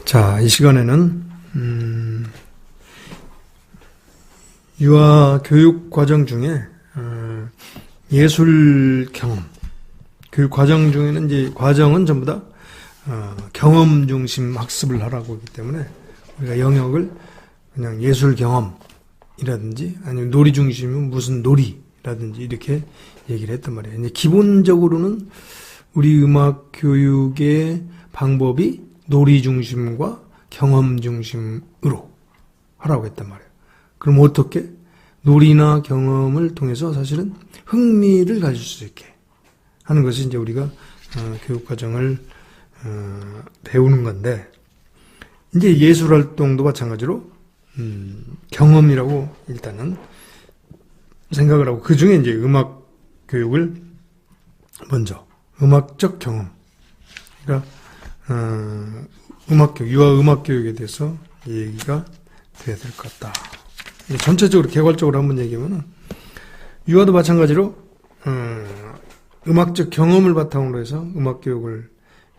자, 이 시간에는 유아 교육 과정 중에 예술 경험, 교육 과정 중에는 이제 과정은 전부 다 경험 중심 학습을 하라고 하기 때문에 우리가 영역을 그냥 예술 경험이라든지 아니면 놀이 중심이면 무슨 놀이라든지 이렇게 얘기를 했단 말이에요. 이제 기본적으로는 우리 음악 교육의 방법이 놀이 중심과 경험 중심으로 하라고 했단 말이에요. 그럼 어떻게? 놀이나 경험을 통해서 사실은 흥미를 가질 수 있게 하는 것이 이제 우리가 교육과정을 배우는 건데, 이제 예술활동도 마찬가지로 경험이라고 일단은 생각을 하고, 그 중에 이제 음악 교육을 먼저, 음악적 경험, 그러니까 음악교육, 유아 음악교육에 대해서 얘기가 돼야 될 것 같다. 전체적으로 개괄적으로 한번 얘기하면은, 유아도 마찬가지로 음악적 경험을 바탕으로 해서 음악교육을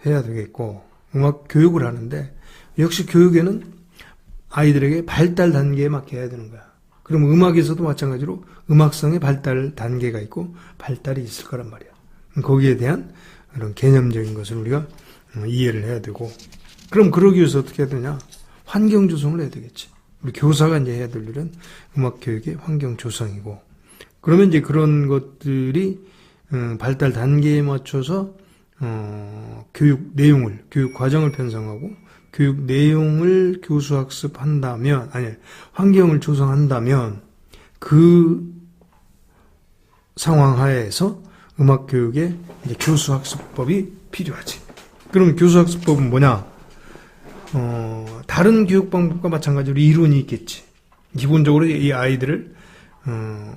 해야 되겠고, 음악교육을 하는데 역시 교육에는 아이들에게 발달 단계에 맞게 해야 되는 거야. 그럼 음악에서도 마찬가지로 음악성의 발달 단계가 있고 발달이 있을 거란 말이야. 거기에 대한 그런 개념적인 것을 우리가 이해를 해야 되고, 그럼 그러기 위해서 어떻게 해야 되냐? 환경 조성을 해야 되겠지. 우리 교사가 이제 해야 될 일은 음악 교육의 환경 조성이고, 그러면 이제 그런 것들이 발달 단계에 맞춰서 교육 내용을, 교육 과정을 편성하고 교육 내용을 교수 학습한다면, 아니 환경을 조성한다면 그 상황 하에서 음악 교육의 이제 교수 학습법이 필요하지. 그럼 교수 학습법은 뭐냐? 다른 교육 방법과 마찬가지로 이론이 있겠지. 기본적으로 이 아이들을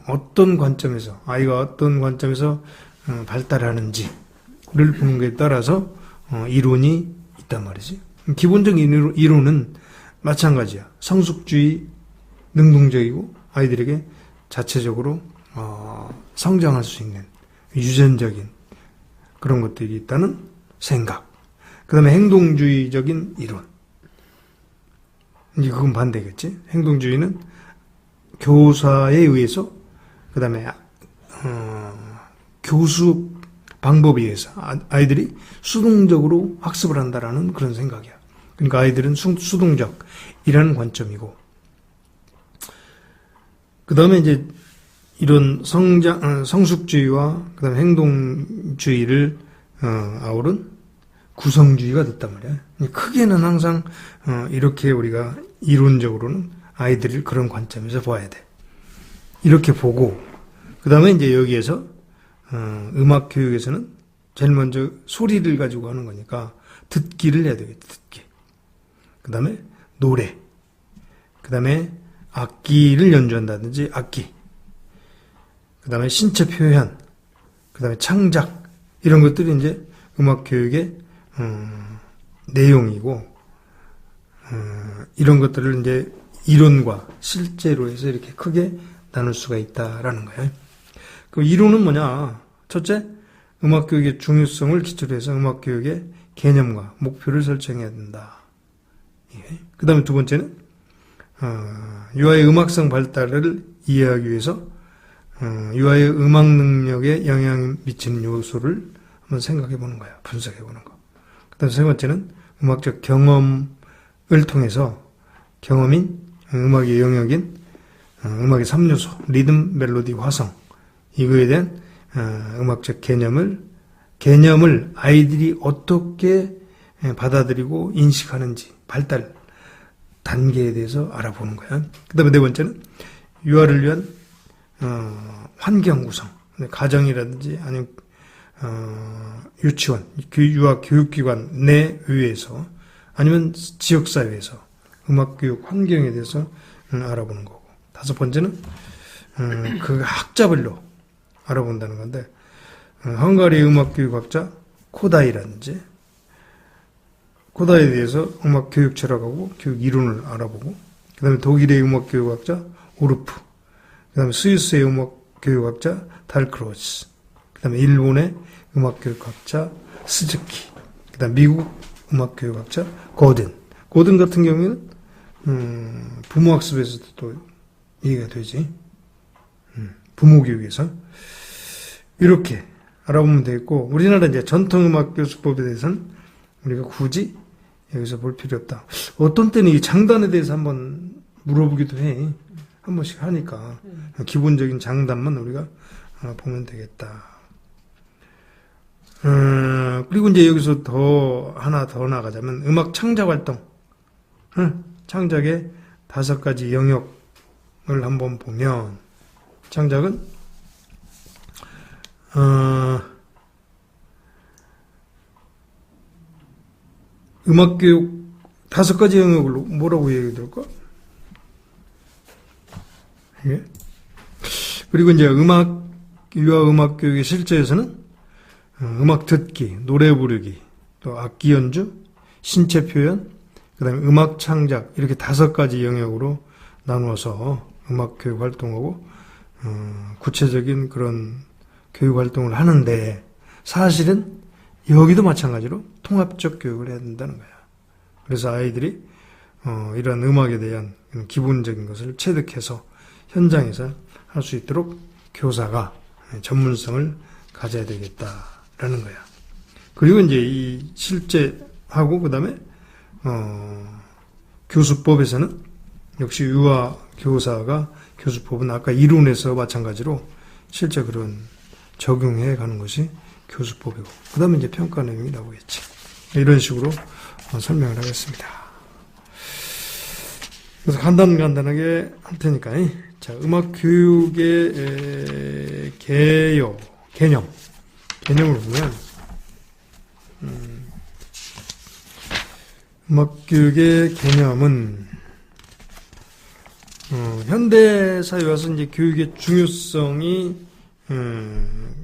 어떤 관점에서, 아이가 어떤 관점에서 발달하는지를 보는 것에 따라서 이론이 있단 말이지. 기본적인 이론은 마찬가지야. 성숙주의, 능동적이고 아이들에게 자체적으로 성장할 수 있는 유전적인 그런 것들이 있다는 생각. 그 다음에 행동주의적인 이론. 이제 그건 반대겠지. 행동주의는 교사에 의해서, 그 다음에 교수 방법에 의해서 아이들이 수동적으로 학습을 한다라는 그런 생각이야. 그러니까 아이들은 수동적이라는 관점이고, 그 다음에 이제 이런 성숙주의와 그 다음에 행동주의를 아우른 구성주의가 됐단 말이야. 크게는 항상 이렇게 우리가 이론적으로는 아이들을 그런 관점에서 봐야 돼. 이렇게 보고, 그 다음에 이제 여기에서 음악 교육에서는 제일 먼저 소리를 가지고 하는 거니까 듣기를 해야 되겠지. 듣기. 그 다음에 노래. 그 다음에 악기를 연주한다든지 악기. 그 다음에 신체 표현. 그 다음에 창작. 이런 것들이 이제 음악 교육의 내용이고, 이런 것들을 이제 이론과 실제로 해서 이렇게 크게 나눌 수가 있다라는 거예요. 그 이론은 뭐냐? 첫째, 음악교육의 중요성을 기초로 해서 음악교육의 개념과 목표를 설정해야 된다. 그 다음에 두 번째는, 유아의 음악성 발달을 이해하기 위해서, 유아의 음악 능력에 영향을 미치는 요소를 한번 생각해 보는 거야. 분석해 보는 거. 그 다음에 세 번째는 음악적 경험을 통해서 경험인 음악의 영역인 음악의 3요소, 리듬, 멜로디, 화성, 이거에 대한 음악적 개념을 아이들이 어떻게 받아들이고 인식하는지, 발달 단계에 대해서 알아보는 거야. 그 다음에 네 번째는 유아를 위한 환경 구성, 가정이라든지 아니면 유치원, 유아 교육기관 내외에서 아니면 지역사회에서 음악교육 환경에 대해서 알아보는 거고, 다섯 번째는 그 학자별로 알아본다는 건데, 헝가리 음악교육학자 코다이라든지, 코다이에 대해서 음악교육 철학하고 교육 이론을 알아보고, 그 다음에 독일의 음악교육학자 오르프, 그 다음에 스위스의 음악교육학자 달크로스, 그 다음에 일본의 음악교육학자 스즈키, 그 다음에 미국 음악교육학자 고든, 고등 같은 경우에는 부모학습에서도 또 이해가 되지. 부모교육에서 이렇게 알아보면 되겠고, 우리나라 이제 전통음악교수법에 대해서는 우리가 굳이 여기서 볼 필요 없다. 어떤 때는 이 장단에 대해서 한번 물어보기도 해. 한 번씩 하니까 기본적인 장단만 우리가 보면 되겠다. 그리고 이제 여기서 하나 더 나가자면 음악 창작 활동, 창작의 5가지 영역을 한번 보면, 창작은 음악교육 5가지 영역으로 뭐라고 얘기 들을까? 예? 그리고 이제 유아 음악교육의 실제에서는 음악 듣기, 노래 부르기, 또 악기 연주, 신체 표현, 그 다음에 음악 창작, 이렇게 5가지 영역으로 나누어서 음악 교육 활동하고 구체적인 그런 교육 활동을 하는데, 사실은 여기도 마찬가지로 통합적 교육을 해야 된다는 거야. 그래서 아이들이 이런 음악에 대한 기본적인 것을 체득해서 현장에서 할 수 있도록 교사가 전문성을 가져야 되겠다라는 거야. 그리고 이제 이 실제하고 그다음에 교수법에서는 역시 유아 교사가 교수법은 아까 이론에서 마찬가지로 실제 그런 적용해 가는 것이 교수법이고, 그 다음에 이제 평가 내용이 나오겠지. 이런 식으로 설명을 하겠습니다. 그래서 간단하게 할 테니까, 자, 음악 교육의 개념을 보면, 음악 교육의 개념은 현대 사회에 와서 이제 교육의 중요성이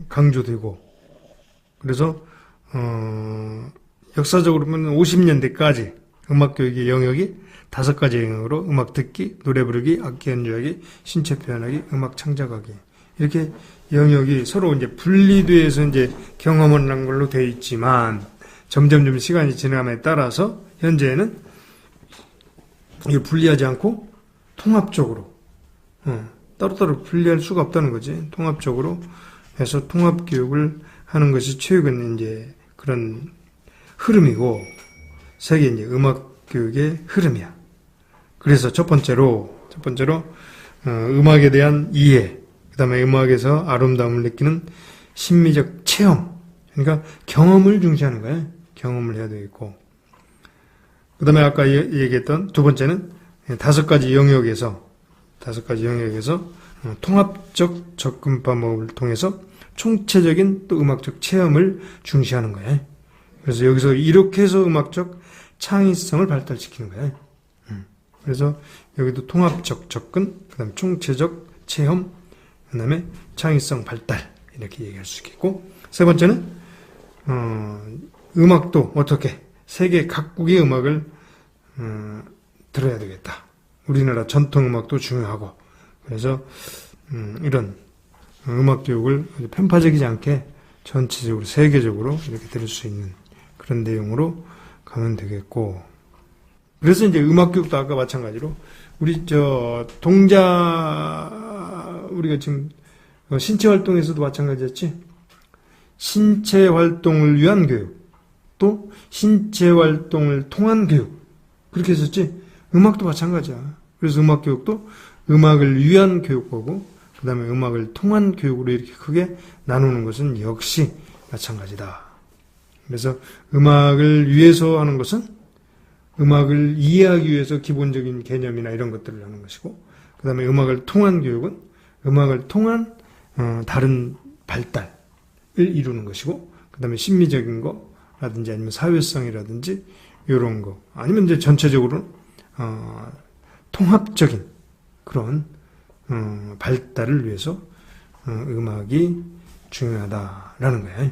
강조되고, 그래서 역사적으로 보면 50년대까지 음악 교육의 영역이 5가지 영역으로 음악 듣기, 노래 부르기, 악기 연주하기, 신체 표현하기, 음악 창작하기, 이렇게 영역이 서로 이제 분리돼서 이제 경험을 한 걸로 되어 있지만, 점점 시간이 지남에 따라서 현재는 이게 분리하지 않고 통합적으로 따로따로 분리할 수가 없다는 거지. 통합적으로 해서 통합 교육을 하는 것이 최근 이제 그런 흐름이고, 세계 이제 음악 교육의 흐름이야. 그래서 첫 번째로 음악에 대한 이해, 그다음에 음악에서 아름다움을 느끼는 심미적 체험, 그러니까 경험을 중시하는 거야. 경험을 해야 되겠고, 그다음에 아까 얘기했던 두 번째는 5가지 영역에서 통합적 접근 방법을 통해서 총체적인 또 음악적 체험을 중시하는 거예요. 그래서 여기서 이렇게 해서 음악적 창의성을 발달시키는 거예요. 그래서 여기도 통합적 접근, 그 다음에 총체적 체험, 그 다음에 창의성 발달, 이렇게 얘기할 수 있겠고, 세 번째는 음악도 어떻게 세계 각국의 음악을 들어야 되겠다. 우리나라 전통 음악도 중요하고, 그래서 이런 음악 교육을 편파적이지 않게 전체적으로 세계적으로 이렇게 들을 수 있는 그런 내용으로 가면 되겠고, 그래서 이제 음악 교육도 아까 마찬가지로 우리 우리가 지금 신체 활동에서도 마찬가지였지. 신체 활동을 위한 교육, 또 신체 활동을 통한 교육, 그렇게 했었지. 음악도 마찬가지야. 그래서 음악 교육도 음악을 위한 교육하고 그 다음에 음악을 통한 교육으로 이렇게 크게 나누는 것은 역시 마찬가지다. 그래서 음악을 위해서 하는 것은 음악을 이해하기 위해서 기본적인 개념이나 이런 것들을 하는 것이고, 그 다음에 음악을 통한 교육은 음악을 통한 다른 발달을 이루는 것이고, 그 다음에 심미적인 거라든지 아니면 사회성이라든지 이런 거, 아니면 이제 전체적으로 통합적인 그런 발달을 위해서 음악이 중요하다라는 거예요.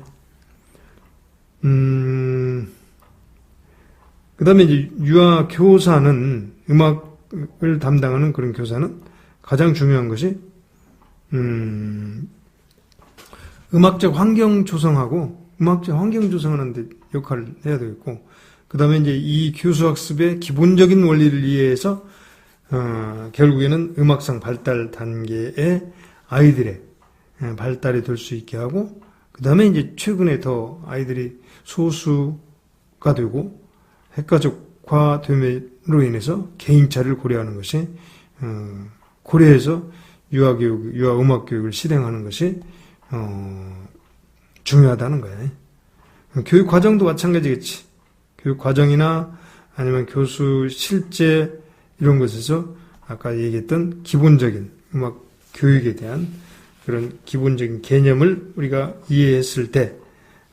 그 다음에 이제 유아 교사는, 음악을 담당하는 그런 교사는 가장 중요한 것이 음악적 환경 조성하고, 음악적 환경 조성하는 데 역할을 해야 되겠고, 그 다음에 이제 이 교수학습의 기본적인 원리를 이해해서, 결국에는 음악성 발달 단계에 아이들의 발달이 될 수 있게 하고, 그 다음에 이제 최근에 더 아이들이 소수가 되고, 핵가족화됨으로 인해서 개인차를 고려하는 것이, 고려해서 유아 음악 교육을 실행하는 것이, 중요하다는 거예요. 교육 과정도 마찬가지겠지. 교육 과정이나 아니면 교수 실제 이런 것에서 아까 얘기했던 기본적인 음악 교육에 대한 그런 기본적인 개념을 우리가 이해했을 때,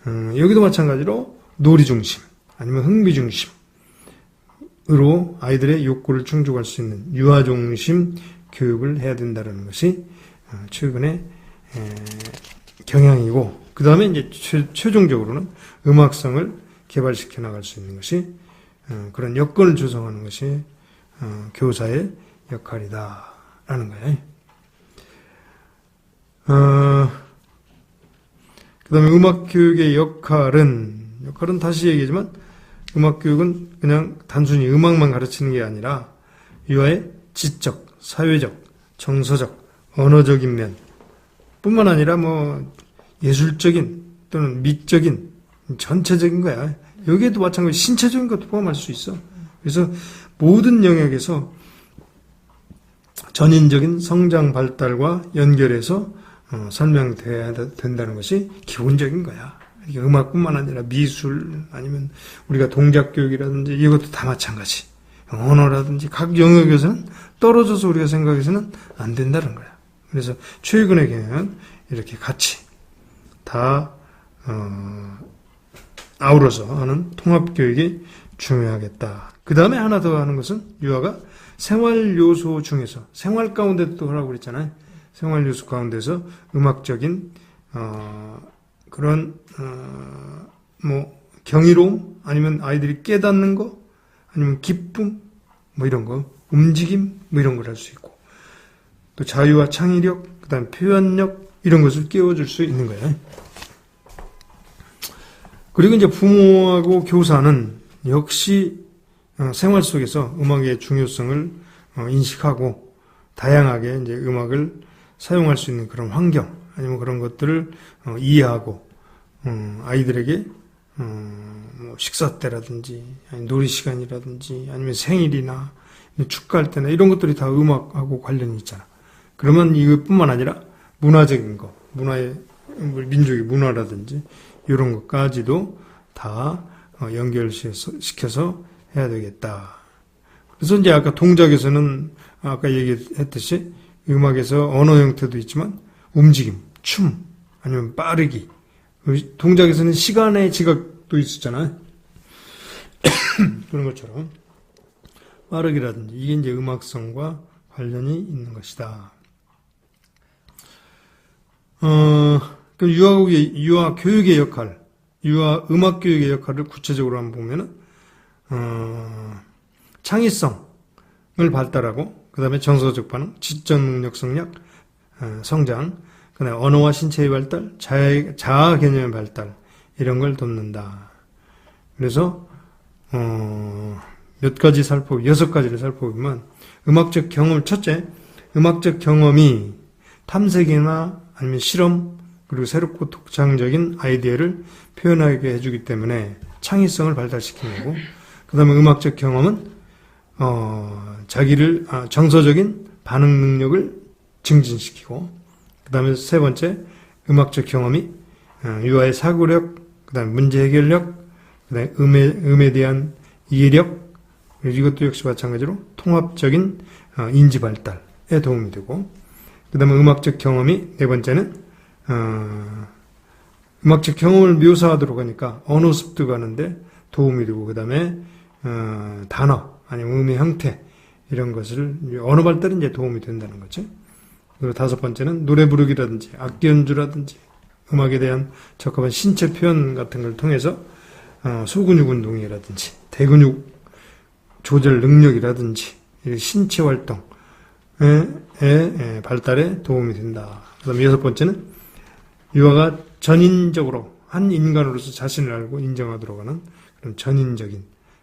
여기도 마찬가지로 놀이 중심 아니면 흥미 중심으로 아이들의 욕구를 충족할 수 있는 유아 중심 교육을 해야 된다는 것이 최근의 경향이고, 그 다음에 이제 최종적으로는 음악성을 개발시켜 나갈 수 있는 것이, 그런 여건을 조성하는 것이 교사의 역할이다라는 거예요. 그 다음에 음악교육의 역할은 다시 얘기하지만, 음악교육은 그냥 단순히 음악만 가르치는 게 아니라 유아의 지적, 사회적, 정서적, 언어적인 면 뿐만 아니라 예술적인 또는 미적인 전체적인 거야. 여기에도 마찬가지 신체적인 것도 포함할 수 있어. 그래서 모든 영역에서 전인적인 성장 발달과 연결해서 설명돼야 된다는 것이 기본적인 거야. 음악뿐만 아니라 미술 아니면 우리가 동작 교육이라든지 이것도 다 마찬가지. 언어라든지 각 영역에서는 떨어져서 우리가 생각해서는 안 된다는 거야. 그래서 최근의 경향은 이렇게 같이 다 아우러서 하는 통합교육이 중요하겠다. 그 다음에 하나 더 하는 것은 유아가 생활 요소 중에서, 생활 가운데도 또 하라고 그랬잖아요. 생활 요소 가운데서 음악적인 그런 경이로움 아니면 아이들이 깨닫는 거 아니면 기쁨 이런 거, 움직임 이런 걸 할 수 있고, 또 자유와 창의력, 그 다음 표현력 이런 것을 깨워줄 수 있는 거예요. 그리고 이제 부모하고 교사는 역시 생활 속에서 음악의 중요성을 인식하고 다양하게 이제 음악을 사용할 수 있는 그런 환경 아니면 그런 것들을 이해하고 아이들에게 식사 때라든지 아니면 놀이 시간이라든지 아니면 생일이나 축가할 때나 이런 것들이 다 음악하고 관련이 있잖아. 그러면 이것뿐만 아니라 문화적인 거, 민족의 문화라든지 이런 것까지도 다 연결시켜서 해야 되겠다. 그래서 이제 아까 동작에서는 아까 얘기했듯이 음악에서 언어 형태도 있지만 움직임, 춤, 아니면 빠르기. 동작에서는 시간의 지각도 있었잖아요. 그런 것처럼 빠르기라든지 이게 이제 음악성과 관련이 있는 것이다. 그럼 유아 교육의 역할, 유아 음악 교육의 역할을 구체적으로 한번 보면은, 창의성을 발달하고, 그 다음에 정서적 반응, 지적 능력 성장, 그 다음에 언어와 신체의 발달, 자아 개념의 발달, 이런 걸 돕는다. 그래서, 몇 가지 6가지를 살펴보면, 음악적 경험, 첫째, 음악적 경험이 탐색이나 아니면 실험, 그리고 새롭고 독창적인 아이디어를 표현하게 해주기 때문에 창의성을 발달시키는 거고, 그 다음에 음악적 경험은, 정서적인 반응 능력을 증진시키고, 그 다음에 세 번째, 음악적 경험이, 유아의 사고력, 그 다음에 문제 해결력, 그 다음에 음에 대한 이해력, 이것도 역시 마찬가지로 통합적인 인지 발달에 도움이 되고, 그 다음에 음악적 경험이 네 번째는 음악적 경험을 묘사하도록 하니까 언어 습득 하는데 도움이 되고, 그 다음에 단어 아니면 음의 형태 이런 것을 언어 발달에 이제 도움이 된다는 거죠. 그리고 다섯 번째는 노래 부르기라든지 악기 연주라든지 음악에 대한 적합한 신체 표현 같은 걸 통해서 소근육 운동이라든지 대근육 조절 능력이라든지 신체 활동의 발달에 도움이 된다. 그 다음에 여섯 번째는 유아가 전인적으로 한 인간으로서 자신을 알고 인정하도록 하는 그런 전인적인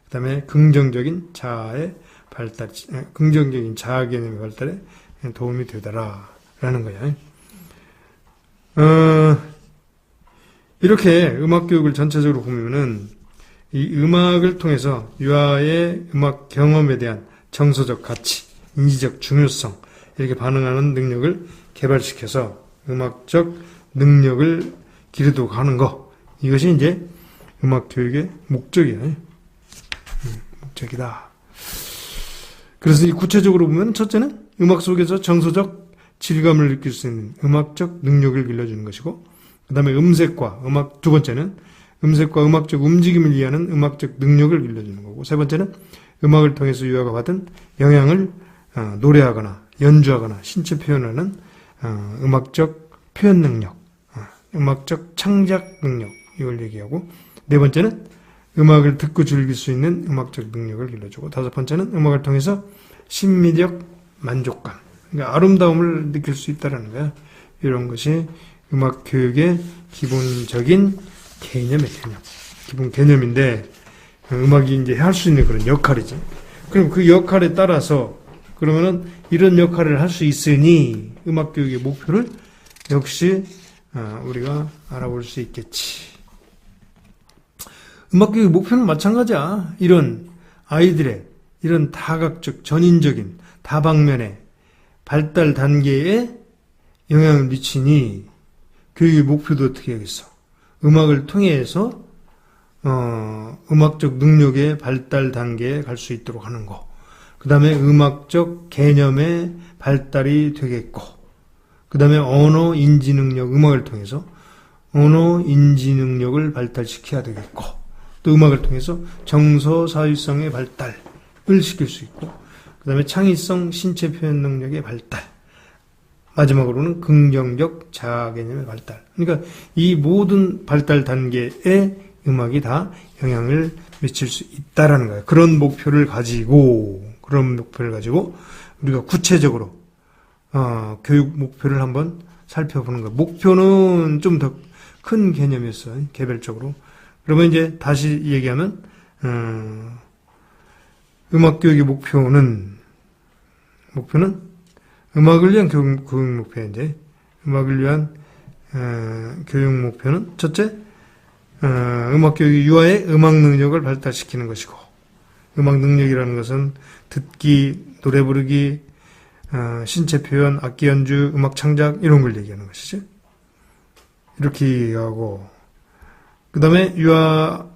그 다음에 긍정적인 자아의 발달, 긍정적인 자아 개념의 발달에 도움이 되더라라는 거예요. 이렇게 음악 교육을 전체적으로 보면은 이 음악을 통해서 유아의 음악 경험에 대한 정서적 가치, 인지적 중요성 이렇게 반응하는 능력을 개발시켜서 음악적 능력을 기르도록 하는 거, 이것이 이제 음악 교육의 목적이에요. 목적이다. 그래서 이 구체적으로 보면 첫째는 음악 속에서 정서적 질감을 느낄 수 있는 음악적 능력을 길러주는 것이고, 그 다음에 음색과 음악, 두 번째는 음색과 음악적 움직임을 이해하는 음악적 능력을 길러주는 거고, 세 번째는 음악을 통해서 유아가 받은 영향을 노래하거나 연주하거나 신체 표현하는 음악적 표현 능력, 음악적 창작 능력, 이걸 얘기하고, 네 번째는 음악을 듣고 즐길 수 있는 음악적 능력을 길러주고, 다섯 번째는 음악을 통해서 심미적 만족감, 그러니까 아름다움을 느낄 수 있다는 거야. 이런 것이 음악 교육의 기본적인 개념의 개념, 기본 개념인데, 음악이 이제 할 수 있는 그런 역할이지. 그럼 그 역할에 따라서 그러면은 이런 역할을 할 수 있으니 음악 교육의 목표를 역시 우리가 알아볼 수 있겠지. 음악 교육의 목표는 마찬가지야. 이런 아이들의 이런 다각적, 전인적인, 다방면의 발달 단계에 영향을 미치니 교육의 목표도 어떻게 하겠어? 음악을 통해서 음악적 능력의 발달 단계에 갈 수 있도록 하는 거. 그 다음에 음악적 개념의 발달이 되겠고, 그 다음에 언어 인지 능력, 음악을 통해서 언어 인지 능력을 발달시켜야 되겠고, 또 음악을 통해서 정서 사회성의 발달을 시킬 수 있고, 그 다음에 창의성 신체 표현 능력의 발달, 마지막으로는 긍정적 자아 개념의 발달. 그러니까 이 모든 발달 단계에 음악이 다 영향을 미칠 수 있다라는 거예요. 그런 목표를 가지고 우리가 구체적으로 교육 목표를 한번 살펴보는 거예요. 목표는 좀 더 큰 개념이었어요. 개별적으로. 그러면 이제 다시 얘기하면 음악 교육의 목표는 음악을 위한 교육 목표예요. 이제 음악을 위한 교육 목표는 첫째, 음악 교육이 유아의 음악 능력을 발달시키는 것이고, 음악 능력이라는 것은 듣기, 노래 부르기, 신체 표현, 악기 연주, 음악 창작 이런 걸 얘기하는 것이죠. 이렇게 하고, 그 다음에 유아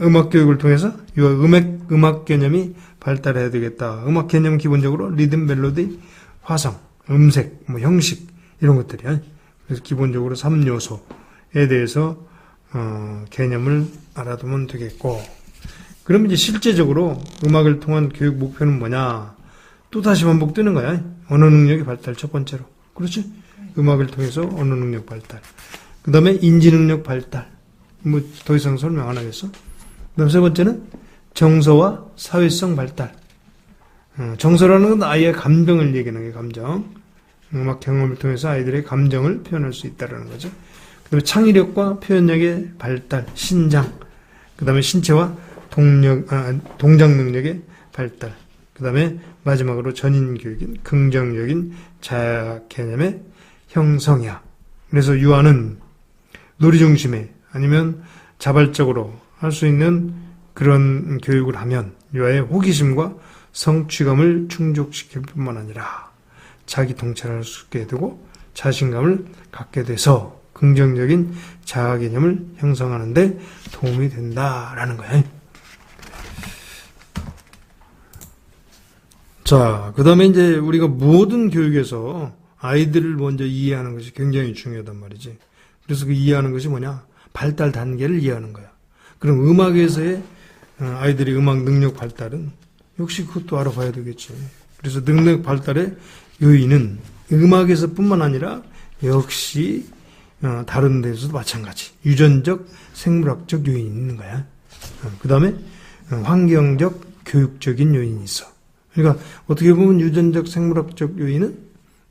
음악 교육을 통해서 유아 음악 개념이 발달해야 되겠다. 음악 개념은 기본적으로 리듬, 멜로디, 화성, 음색, 형식 이런 것들이야. 그래서 기본적으로 3요소에 대해서 개념을 알아두면 되겠고, 그럼 이제 실제적으로 음악을 통한 교육 목표는 뭐냐? 또 다시 반복되는 거야. 언어 능력의 발달 첫 번째로. 그렇지? 음악을 통해서 언어 능력 발달. 그 다음에 인지 능력 발달. 더 이상 설명 안 하겠어? 그 다음 세 번째는 정서와 사회성 발달. 정서라는 건 아이의 감정을 얘기하는 거예요. 감정. 음악 경험을 통해서 아이들의 감정을 표현할 수 있다는 거죠. 그 다음에 창의력과 표현력의 발달, 신장. 그 다음에 신체와 동작 능력의 발달. 그 다음에 마지막으로 전인교육인 긍정적인 자아 개념의 형성이야. 그래서 유아는 놀이 중심의 아니면 자발적으로 할 수 있는 그런 교육을 하면 유아의 호기심과 성취감을 충족시킬 뿐만 아니라 자기 통찰을 할 수 있게 되고 자신감을 갖게 돼서 긍정적인 자아 개념을 형성하는 데 도움이 된다라는 거예요. 자, 그 다음에 이제 우리가 모든 교육에서 아이들을 먼저 이해하는 것이 굉장히 중요하단 말이지. 그래서 그 이해하는 것이 뭐냐? 발달 단계를 이해하는 거야. 그럼 음악에서의 아이들의 음악 능력 발달은 역시 그것도 알아봐야 되겠지. 그래서 능력 발달의 요인은 음악에서뿐만 아니라 역시 다른 데서도 마찬가지. 유전적, 생물학적 요인이 있는 거야. 그 다음에 환경적, 교육적인 요인이 있어. 그러니까 어떻게 보면 유전적, 생물학적 요인은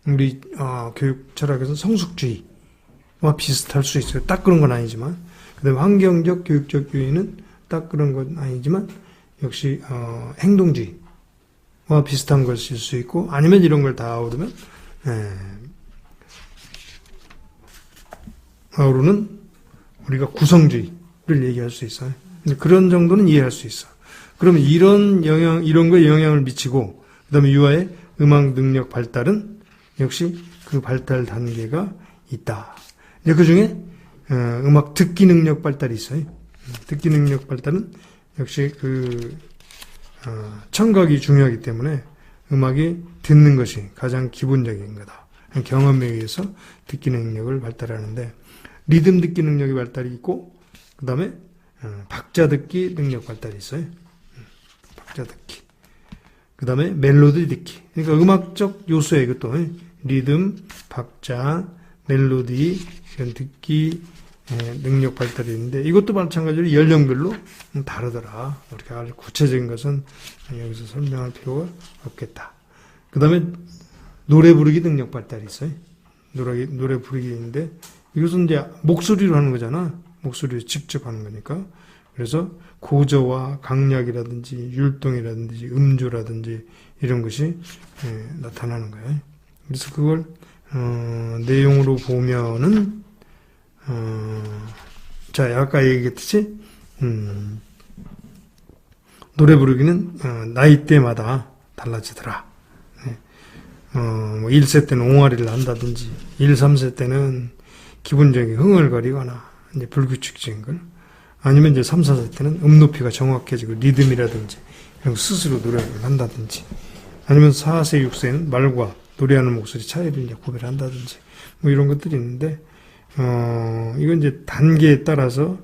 우리 교육 철학에서 성숙주의와 비슷할 수 있어요. 딱 그런 건 아니지만. 그 다음에 환경적, 교육적 요인은 딱 그런 건 아니지만 역시 행동주의와 비슷한 것일 수 있고, 아니면 이런 걸 다 아우르는 우리가 구성주의를 얘기할 수 있어요. 그런 정도는 이해할 수 있어. 그러면 이런 거에 영향을 미치고, 그 다음에 유아의 음악 능력 발달은 역시 그 발달 단계가 있다. 이제 그 중에 음악 듣기 능력 발달이 있어요. 듣기 능력 발달은 역시 청각이 중요하기 때문에 음악이 듣는 것이 가장 기본적인 거다. 경험에 의해서 듣기 능력을 발달하는데, 리듬 듣기 능력이 발달이 있고, 그 다음에 박자 듣기 능력 발달이 있어요. 박자 듣기. 그 다음에 멜로디 듣기. 그러니까 음악적 요소에 이것도 리듬, 박자, 멜로디 이런 듣기 능력 발달이 있는데, 이것도 마찬가지로 연령별로 다르더라. 우리가 아주 구체적인 것은 여기서 설명할 필요가 없겠다. 그 다음에 노래 부르기 능력 발달이 있어요. 노래 부르기인데, 이것은 이제 목소리로 하는 거잖아. 목소리로 직접 하는 거니까. 그래서 고저와 강약이라든지 율동이라든지 음조라든지 이런 것이 나타나는 거예요. 그래서 그걸 내용으로 보면은 자, 아까 얘기했듯이 노래 부르기는 나이대마다 달라지더라. 뭐 1세 때는 옹알이를 한다든지 1, 3세 때는 기본적인 흥얼거리거나 이제 불규칙적인 걸, 아니면 이제 3, 4세 때는 높이가 정확해지고 리듬이라든지 이런 거 스스로 노래를 한다든지, 아니면 4세, 6세는 말과 노래하는 목소리 차이를 이제 구별한다든지 뭐 이런 것들이 있는데, 이건 이제 단계에 따라서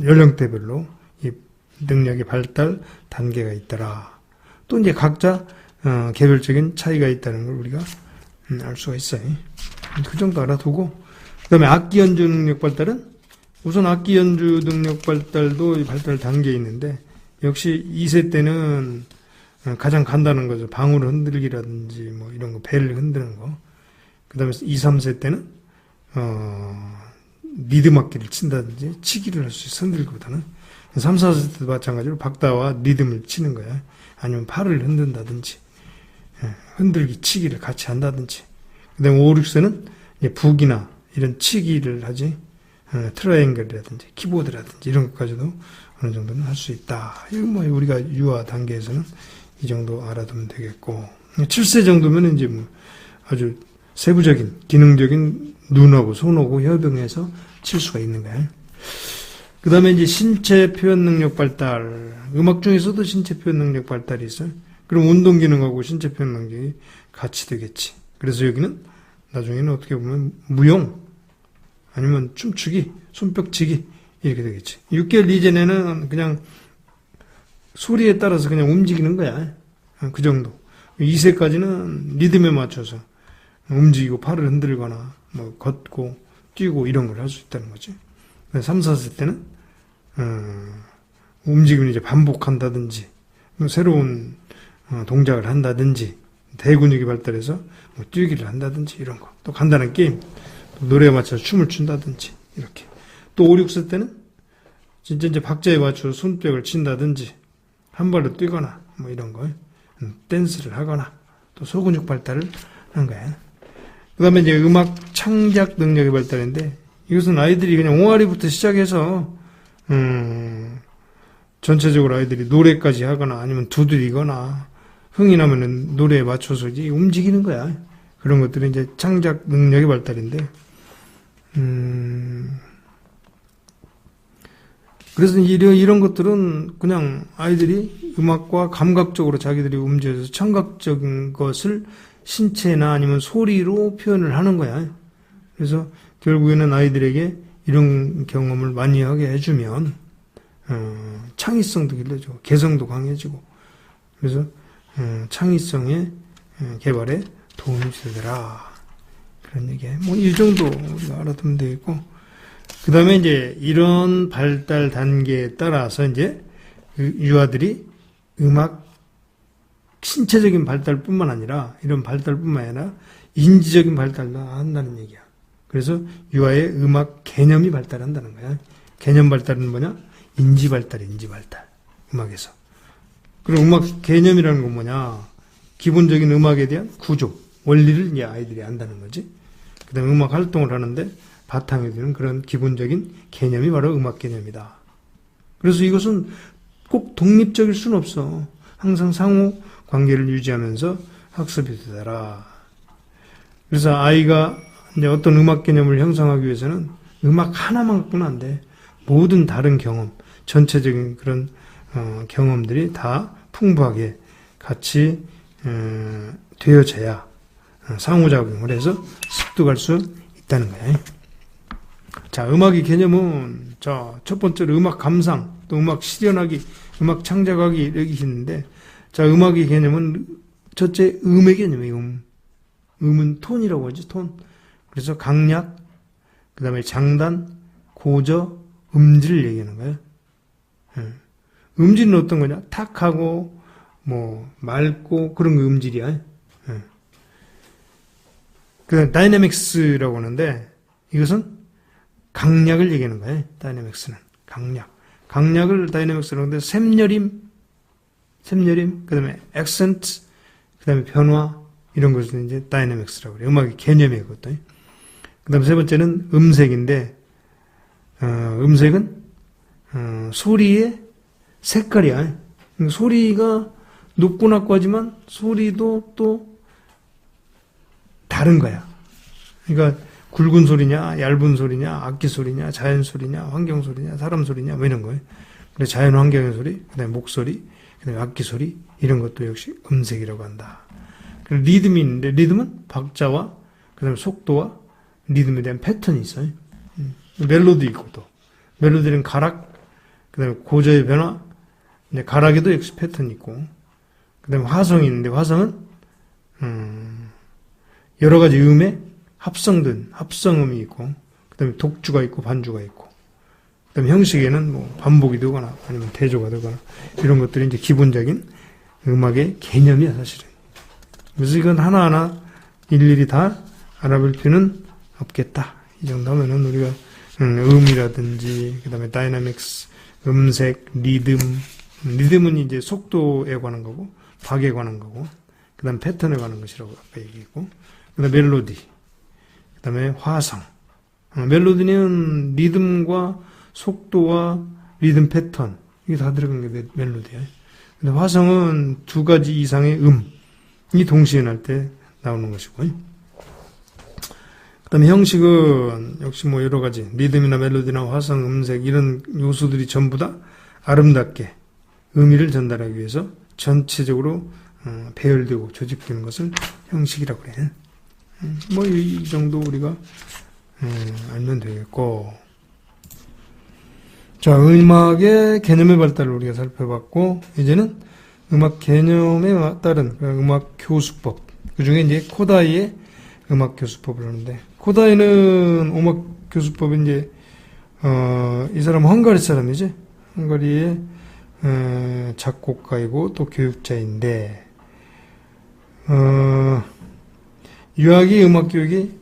연령대별로 이 능력의 발달 단계가 있더라. 또 이제 각자 개별적인 차이가 있다는 걸 우리가 알 수가 있어요. 그 정도 알아두고, 그 다음에 악기 연주 능력 발달은, 우선 악기 연주 능력 발달도 발달 단계에 있는데, 역시 2세 때는 가장 간단한 거죠. 방울 흔들기라든지 뭐 이런 거, 벨 흔드는 거. 그 다음에 2, 3세 때는 리듬 악기를 친다든지 치기를 할 수 있어, 흔들기보다는. 3, 4세 때도 마찬가지로 박다와 리듬을 치는 거야. 아니면 팔을 흔든다든지 흔들기, 치기를 같이 한다든지. 그 다음에 5, 6세는 북이나 이런 치기를 하지, 트라이앵글이라든지 키보드라든지 이런 것까지도 어느 정도는 할 수 있다. 이거 뭐 우리가 유아 단계에서는 이 정도 알아두면 되겠고, 7세 정도면 이제 뭐 아주 세부적인 기능적인 눈하고 손하고 협용해서 칠 수가 있는 거야. 그 다음에 이제 신체 표현 능력 발달. 음악 중에서도 신체 표현 능력 발달이 있어요. 그럼 운동 기능하고 신체 표현 능력이 같이 되겠지. 그래서 여기는 나중에는 어떻게 보면 무용, 아니면 춤추기, 손뼉치기 이렇게 되겠지. 6개월 이전에는 그냥 소리에 따라서 그냥 움직이는 거야. 그 정도. 2세까지는 리듬에 맞춰서 움직이고 팔을 흔들거나 뭐 걷고 뛰고 이런 걸 할 수 있다는 거지. 3, 4세 때는 움직임을 이제 반복한다든지 새로운 동작을 한다든지 대근육이 발달해서 뭐 뛰기를 한다든지 이런 거. 또 간단한 게임, 또 노래에 맞춰서 춤을 춘다든지 이렇게. 또 5, 6세 때는 진짜 이제 박자에 맞춰서 손뼉을 친다든지 한 발로 뛰거나 뭐 이런 거, 댄스를 하거나 또 소근육 발달을 하는 거야. 그 다음에 이제 음악 창작 능력의 발달인데, 이것은 아이들이 그냥 옹알이부터 시작해서 전체적으로 아이들이 노래까지 하거나 아니면 두드리거나 흥이 나면은 노래에 맞춰서 이제 움직이는 거야. 그런 것들은 이제 창작 능력의 발달인데, 그래서 이런 것들은 그냥 아이들이 음악과 감각적으로 자기들이 움직여서 청각적인 것을 신체나 아니면 소리로 표현을 하는 거야. 그래서 결국에는 아이들에게 이런 경험을 많이 하게 해주면 창의성도 길러지고 개성도 강해지고, 그래서 창의성의 개발에 도움이 되더라. 그런 얘기예요. 뭐 이 정도 우리가 알아두면 되겠고, 그 다음에 이제 이런 발달 단계에 따라서 이제 유아들이 음악 신체적인 발달뿐만 아니라, 이런 발달뿐만 아니라 인지적인 발달도 한다는 얘기야. 그래서 유아의 음악 개념이 발달한다는 거야. 개념 발달은 뭐냐? 인지 발달, 인지 발달. 음악에서. 그리고 음악 개념이라는 건 뭐냐? 기본적인 음악에 대한 구조, 원리를 이제 아이들이 안다는 거지. 그 다음에 음악 활동을 하는데 바탕이 되는 그런 기본적인 개념이 바로 음악 개념이다. 그래서 이것은 꼭 독립적일 수는 없어. 항상 상호 관계를 유지하면서 학습이 되더라. 그래서 아이가 이제 어떤 음악 개념을 형성하기 위해서는 음악 하나만 갖고는 안 돼. 모든 다른 경험, 전체적인 그런 경험들이 다 풍부하게 같이 되어져야 상호작용을 해서 습득할 수 있다는 거야. 자, 음악의 개념은 자, 첫 번째로 음악 감상, 또 음악 실현하기, 음악 창작하기 이렇게 있는데, 자, 음악의 개념은 첫째 음의 개념이에요. 음은 톤이라고 하지, 톤. 그래서 강약, 그 다음에 장단, 고저, 음질을 얘기하는 거예요. 음질은 어떤 거냐? 탁하고, 맑고, 그런 거 음질이야. 그 다이내믹스라고 하는데, 이것은 강약을 얘기하는 거예요. 다이내믹스는. 강약. 강약을 다이내믹스라고 하는데, 샘여림, 그 다음에 액센트, 그 다음에 변화, 이런 것을 이제 다이내믹스라고 그래요. 음악의 개념이에요, 그것도. 그 다음에 세 번째는 음색인데, 음색은, 소리의 색깔이야. 소리가 높고 낮고 하지만 소리도 또 다른 거야. 그러니까 굵은 소리냐, 얇은 소리냐, 악기 소리냐, 자연 소리냐, 환경 소리냐, 사람 소리냐, 뭐 이런 거예요. 그래서 자연 환경의 소리, 그 다음에 목소리, 그 다음에 악기 소리, 이런 것도 역시 음색이라고 한다. 그리고 리듬이 있는데, 리듬은 박자와, 그 다음에 속도와 리듬에 대한 패턴이 있어요. 멜로디 있고 또. 멜로디는 가락, 그 다음에 고저의 변화, 가락에도 역시 패턴이 있고, 그 다음에 화성이 있는데, 화성은, 여러 가지 음의 합성된, 합성음이 있고, 그 다음에 독주가 있고, 반주가 있고, 그 다음에 형식에는 반복이 되거나, 아니면 대조가 되거나, 이런 것들이 이제 기본적인 음악의 개념이야, 사실은. 그래서 이건 하나하나 일일이 다 알아볼 필요는 없겠다. 이 정도 하면은 우리가 음이라든지, 그 다음에 다이나믹스, 음색, 리듬은 이제 속도에 관한 거고, 박에 관한 거고, 그 다음에 패턴에 관한 것이라고 아까 얘기했고, 그 다음에 멜로디, 그 다음에 화성. 멜로디는 리듬과 속도와 리듬 패턴, 이게 다 들어간 게 멜로디야. 근데 화성은 두 가지 이상의 음이 동시에 날 때 나오는 것이고, 그 다음에 형식은 역시 여러 가지, 리듬이나 멜로디나 화성, 음색, 이런 요소들이 전부 다 아름답게 의미를 전달하기 위해서 전체적으로 배열되고 조직되는 것을 형식이라고 그래. 이 정도 우리가 알면 되겠고. 자, 음악의 개념의 발달을 우리가 살펴봤고, 이제는 음악 개념에 따른 음악 교수법. 그 중에 이제 코다이의 음악 교수법을 하는데, 코다이는 음악 교수법이 이제, 이 사람은 헝가리 사람이지? 헝가리의 작곡가이고 또 교육자인데, 유아기 음악 교육이,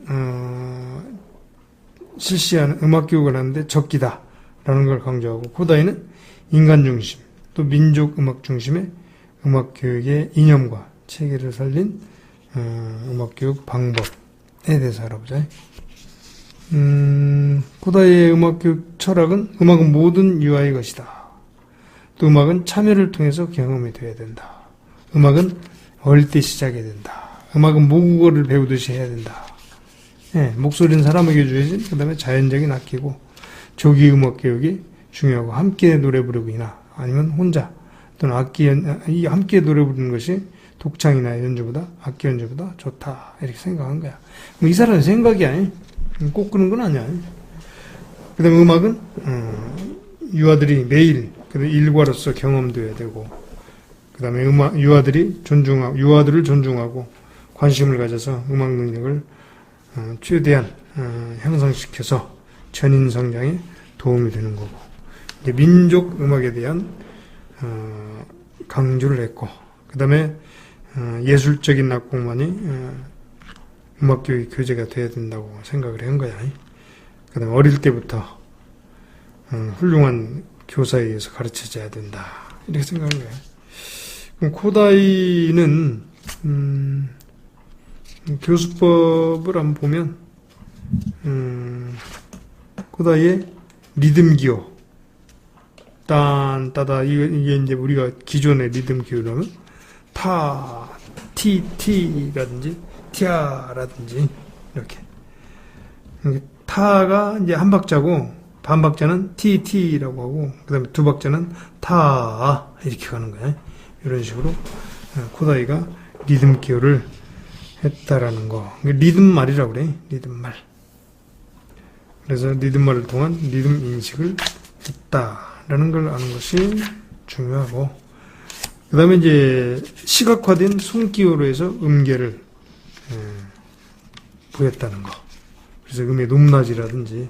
실시하는 음악 교육을 하는데 적기다. 라는 걸 강조하고, 코다이는 인간 중심, 또 민족 음악 중심의 음악 교육의 이념과 체계를 살린, 음악 교육 방법에 대해서 알아보자. 코다이의 음악 교육 철학은 음악은 모든 유아의 것이다. 또 음악은 참여를 통해서 경험이 되어야 된다. 음악은 어릴 때 시작해야 된다. 음악은 모국어를 배우듯이 해야 된다. 목소리는 사람에게 줘야지. 그 다음에 자연적인 악기고, 조기 음악 교육이 중요하고, 함께 노래 부르기나 아니면 혼자 또는 함께 노래 부르는 것이 독창이나 연주보다 악기 연주보다 좋다, 이렇게 생각한 거야. 이 사람의 생각이야. 꼭 그런 건 아니야. 그 다음에 음악은 유아들이 매일 일과로서 경험돼야 되고, 그 다음에 유아들을 존중하고 관심을 가져서 음악 능력을 최대한 향상시켜서 전인 성장에 도움이 되는 거고, 이제 민족 음악에 대한 강조를 했고, 그 다음에 예술적인 낙곡만이 음악교육 교재가 돼야 된다고 생각을 한 거야. 그 다음에 어릴 때부터 훌륭한 교사에 의해서 가르쳐져야 된다. 이렇게 생각하는 거예요. 그럼 코다이는 교수법을 한번 보면 코다이의 리듬 기호 딴 따다 이게 이제 우리가 기존의 리듬 기호라면 타 티라든지 티아라든지 이렇게 타가 이제 한 박자고 반 박자는 티라고 하고 그다음에 두 박자는 타 이렇게 가는 거예요. 이런 식으로 코다이가 리듬 기호를 했다라는 거. 리듬 말이라고 그래. 리듬 말. 그래서 리듬 말을 통한 리듬 인식을 했다라는 걸 아는 것이 중요하고, 그 다음에 이제 시각화된 손기호로 해서 음계를 부였다는 거. 그래서 음의 높낮이라든지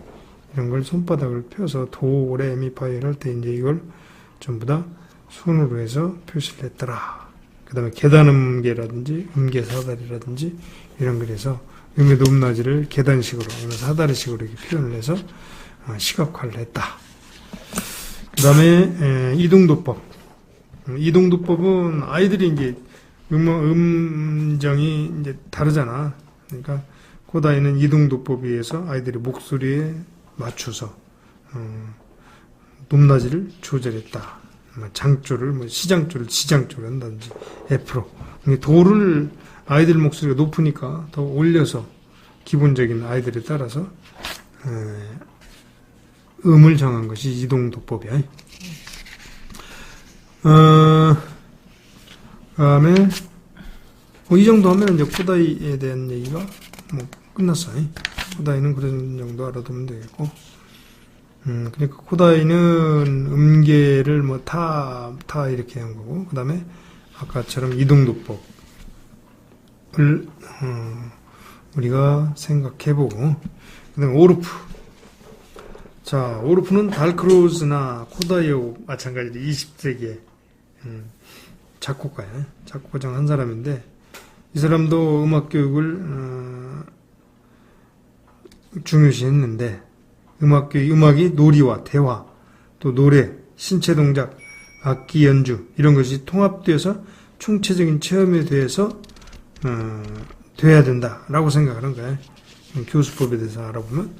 이런 걸 손바닥을 펴서 도, 레, 미, 파를 할 때 이제 이걸 전부 다 손으로 해서 표시를 했더라. 그 다음에 계단음계라든지 음계사다리라든지 이런 걸 해서 음의 높낮이를 계단식으로, 사다리식으로 이렇게 표현을 해서 시각화를 했다. 그 다음에 이동도법. 이동도법은 아이들이 이제 음정이 이제 다르잖아. 그러니까 코다이는 이동도법에 의해서 아이들의 목소리에 맞춰서 높낮이를 조절했다. 장조를 시장조를 지장조를 한다든지 F로 도를 아이들 목소리가 높으니까 더 올려서 기본적인 아이들에 따라서 음을 정한 것이 이동도법이야. 그다음에 이 정도 하면 이제 코다이에 대한 얘기가 뭐 끝났어. 코다이는 그런 정도 알아두면 되겠고. 그러니까 코다이는 음계를 뭐 타 이렇게 한 거고, 그 다음에 아까처럼 이동도법을 우리가 생각해보고, 그 다음에 오르프. 자, 오르프는 달크로즈나 코다이하고 마찬가지로 20세기에 작곡가야. 작곡가 중 한 사람인데, 이 사람도 음악 교육을 중요시 했는데, 음악이 놀이와 대화, 또 노래, 신체 동작, 악기 연주 이런 것이 통합되어서 총체적인 체험에 대해서 돼야 된다라고 생각하는 거예요. 교수법에 대해서 알아보면,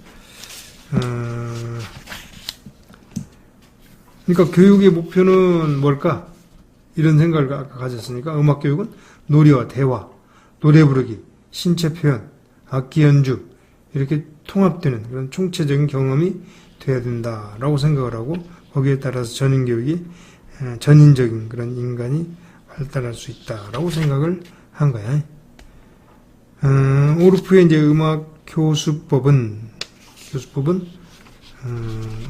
그러니까 교육의 목표는 뭘까? 이런 생각을 아까 가졌으니까 음악 교육은 놀이와 대화, 노래 부르기, 신체 표현, 악기 연주 이렇게 통합되는 그런 총체적인 경험이 돼야 된다라고 생각을 하고, 거기에 따라서 전인교육이 전인적인 그런 인간이 발달할 수 있다라고 생각을 한 거야. 오르프의 이제 음악 교수법은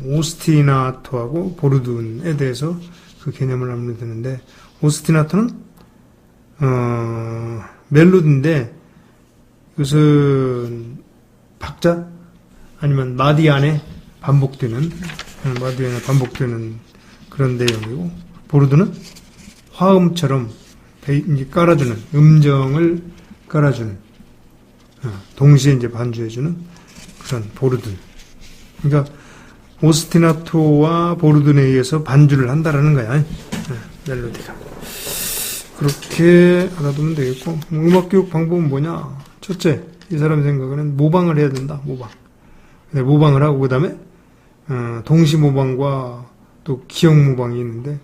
오스티나토하고 보르둔에 대해서 그 개념을 알면 되는데, 오스티나토는 멜로디인데 이것은 박자 아니면 마디 안에 반복되는 그런 내용이고, 보르드는 화음처럼 이제 깔아주는 음정을 깔아주는 동시에 이제 반주해주는 그런 보르든. 그러니까 오스티나토와 보르든에 의해서 반주를 한다라는 거야. 멜로디가. 그렇게 알아두면 되겠고, 음악교육 방법은 뭐냐? 첫째, 이 사람의 생각에는 모방을 해야 된다. 모방을 하고, 그 다음에 동시 모방과 또 기억 모방이 있는데,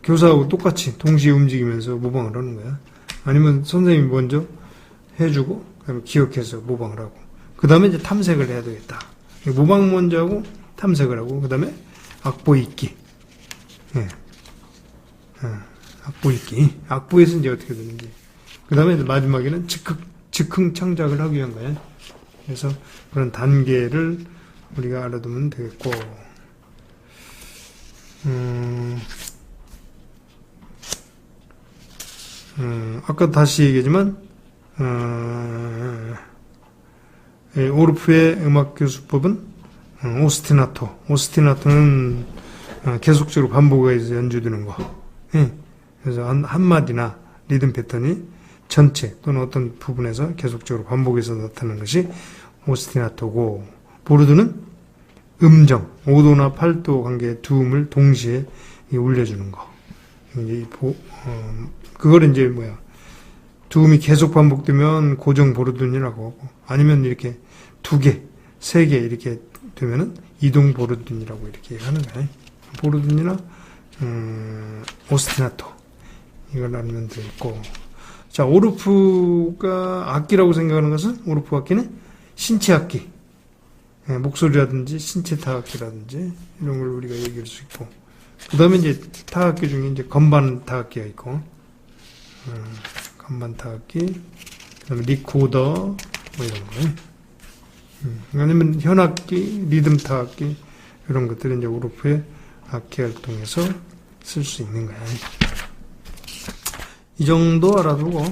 교사하고 똑같이 동시에 움직이면서 모방을 하는 거야. 아니면 선생님이 먼저 해주고, 그 다음에 기억해서 모방을 하고, 그 다음에 이제 탐색을 해야 되겠다. 모방 먼저 하고 탐색을 하고, 그 다음에 악보 읽기. 악보 읽기. 악보에서 이제 어떻게 되는지. 그 다음에 마지막에는 즉흥 창작을 하기 위한 거야. 그래서 그런 단계를 우리가 알아두면 되겠고, 아까 다시 얘기했지만, 오르프의 음악교수법은 오스티나토는 계속적으로 반복해서 연주되는 거. 그래서 한마디나 리듬 패턴이 전체 또는 어떤 부분에서 계속적으로 반복해서 나타나는 것이 오스티나토고, 보르드는 음정, 5도나 8도 관계의 두 음을 동시에 울려주는 거. 그거를 이제 두음이 계속 반복되면 고정 보르든이라고 하고, 아니면 이렇게 2개, 3개 이렇게 되면은 이동 보르든이라고 이렇게 하는 거예요. 보르든이나, 오스티나토. 이걸 나누면 되고. 자, 오르프가 악기라고 생각하는 것은, 오르프 악기는 신체 악기. 목소리라든지, 신체 타악기라든지, 이런 걸 우리가 얘기할 수 있고. 그 다음에 이제 타악기 중에 이제 건반 타악기가 있고, 건반 타악기, 그 다음에 리코더, 이런 거. 아니면 현악기, 리듬 타악기, 이런 것들은 이제 오르프의 악기 활동에서 쓸 수 있는 거야. 이 정도 알아두고,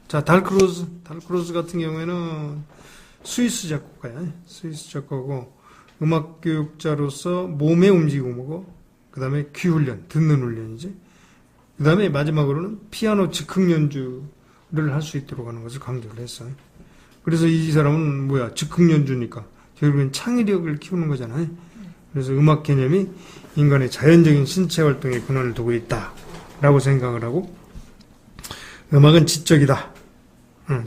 자, 달크로즈 같은 경우에는 스위스 작곡가야. 스위스 작곡가고, 음악교육자로서 몸의 움직임이고, 그 다음에 귀 훈련, 듣는 훈련이지. 그 다음에 마지막으로는 피아노 즉흥 연주를 할 수 있도록 하는 것을 강조를 했어요. 그래서 이 사람은 즉흥 연주니까 결국엔 창의력을 키우는 거잖아요. 그래서 음악 개념이 인간의 자연적인 신체 활동에 근원을 두고 있다라고 생각을 하고, 음악은 지적이다.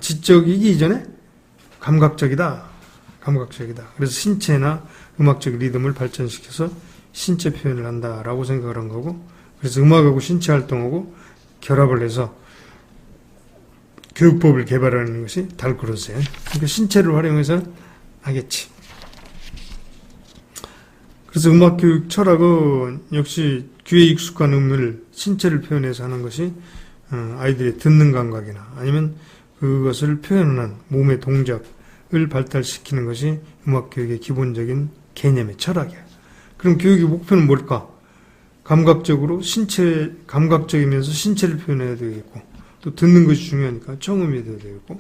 지적이기 이전에 감각적이다. 그래서 신체나 음악적 리듬을 발전시켜서 신체 표현을 한다라고 생각을 한 거고, 그래서 음악하고 신체 활동하고 결합을 해서 교육법을 개발하는 것이 달크로즈예요. 그러니까 신체를 활용해서 하겠지. 그래서 음악교육 철학은 역시 귀에 익숙한 음을 신체를 표현해서 하는 것이 아이들의 듣는 감각이나 아니면 그것을 표현하는 몸의 동작을 발달시키는 것이 음악교육의 기본적인 개념의 철학이야. 그럼 교육의 목표는 뭘까? 감각적이면서 신체를 표현해야 되겠고, 또 듣는 것이 중요하니까 청음이 돼야 되겠고,